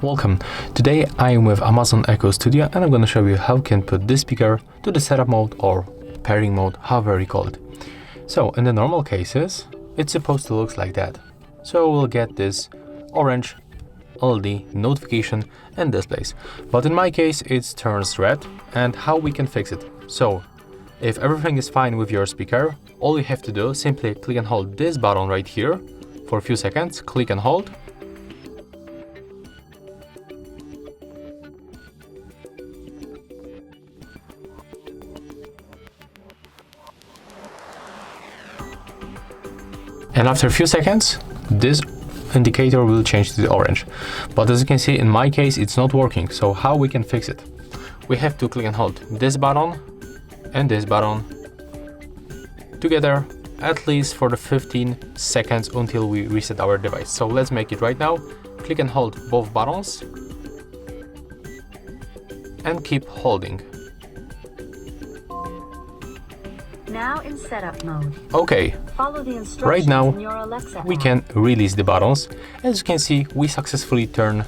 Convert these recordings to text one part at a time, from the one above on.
Welcome. Today I am with Amazon Echo Studio and I'm going to show you how you can put this speaker to the setup mode or pairing mode, however you call it. So in the normal cases, it's supposed to look like that. So we'll get this orange LED notification and displays. But in my case, it turns red. And how we can fix it? So if everything is fine with your speaker, all you have to do is simply click and hold this button right here for a few seconds, click and hold. And after a few seconds, this indicator will change to the orange. But as you can see, in my case, it's not working. So how we can fix it? We have to click and hold this button and this button together, at least for the 15 seconds until we reset our device. So let's make it right now. Click and hold both buttons and keep holding. Now in setup mode. Okay, follow the instructions right now in your Alexa we app. can release the buttons. As you can see, we successfully turn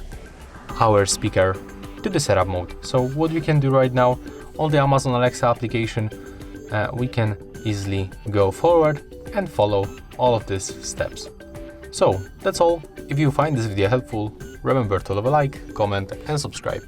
our speaker to the setup mode. So what we can do right now on the Amazon Alexa application, we can easily go forward and follow all of these steps. So that's all. If you find this video helpful, remember to leave a like, comment and subscribe.